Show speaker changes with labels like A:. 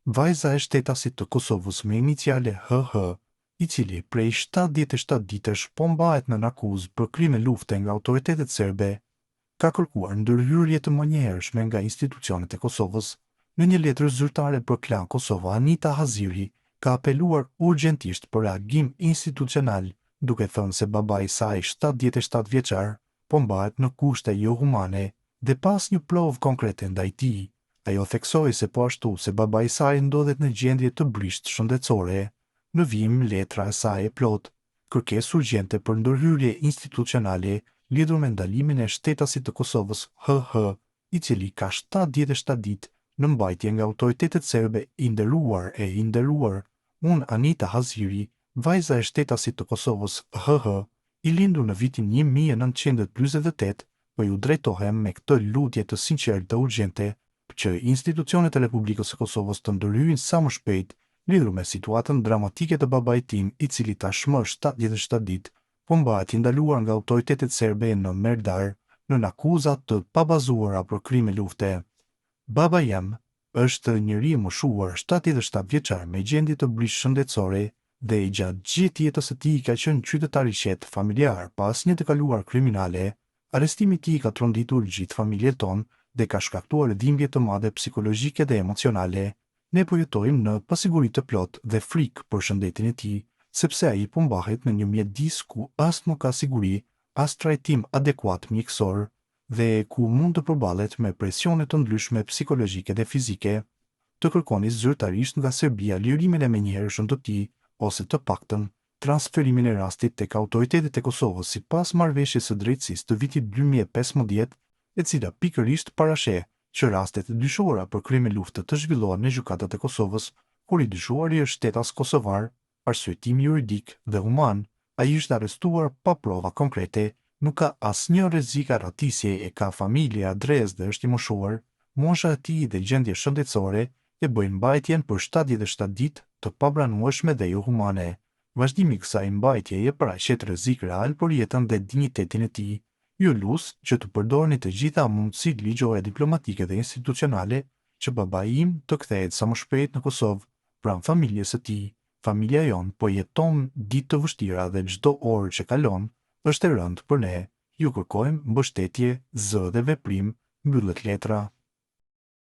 A: vajza e shtetasit të Kosovës me iniciale HH, i cili prej 77 ditësh po mbahet në akuzë për krime lufte nga autoritetet serbe, ka kërkuar ndërhyrje të menjëhershme nga institucionet e Kosovës. Në një letër zyrtare për Klan Kosova, Anita Haziri ka apeluar urgjentisht për reagim institucional, duke thënë se babai i saj 77 vjeçar po mbahet në kushte jo humane dhe pas një provë konkrete ndaj tij. Ajo theksoi se po ashtu se babai i saj ndodhet në gjendje të brisht shëndetësore. Në vim letra e saj e plot, kërkesë urgjente për ndërhyrje institucionale lidhur me ndalimin e shtetasit të Kosovës HH, i cili ka 77 ditë në mbajtje nga autoritetet serbe. I nderuar, unë Anita Haziri, vajza e shtetasit të Kosovës HH, i lindur në vitin 1948, po ju drejtohem me këtë lutje të sinqertë dhe urgjente që institucionet e Republikës së Kosovës të ndërhyjnë sa më shpejt lidhur me situatën dramatike të babait tim, i cili tashmë 77 ditë po mbahet i ndaluar nga autoritetet serbe në Merdar në akuza të pabazuara për krime lufte. Baba jam është njëri i moshuar 77 vjeçar me gjendje të brisht shëndetësore dhe i gjatë gjithë jetës së tij ka qenë qytetar i qetë, familjar, pa asnjë të kaluar kriminale. Arrestimi i tij ka tronditur gjithë familjen tonë dhe ka shkaktuar dhimbje të madhe psikologjike dhe emocionale. Ne po jetojmë në pasiguri të plot dhe frikë për shëndetin e tij, sepse ai po mbahet në një mjedis ku as nuk ka siguri, as trajtim adekuat mjekësor dhe ku mund të përballet me presione të ndryshme psikologjike dhe fizike. Të kërkoni zyrtarisht nga Serbia lirimin e menjëhershëm të tij, ose të paktën transferimin e rastit tek autoritetet e Kosovës sipas marrëveshjes së drejtësisë të vitit 2015, e cila pikërisht parasheh që rastet e dyshuara për krime lufte të zhvillohen në gjykatat e Kosovës, kur i dyshuari është shtetas kosovar. Arsyetim juridik dhe human, ai është arrestuar pa prova konkrete, nuk ka asnjë rrezik arratisje, e ka familje, adresë dhe është i moshuar. Mosha e tij dhe gjendje shëndetësore e bëjnë mbajtjen për 77 ditë të papranueshme dhe jo humane. Vazhdimi i kësaj mbajtjeje paraqet rrezik real për jetën dhe dinjitetin e tij. Ju lus që të përdorni të gjitha mundësitë ligjore, diplomatike dhe institucionale që babai im të kthehet sa më shpejt në Kosovë, pranë familjes së tij. Familja jonë po jeton ditë të vështira dhe çdo orë që kalon është e rëndë për ne. Ju kërkojmë mbështetje, zë dhe veprim, mbyllet letra.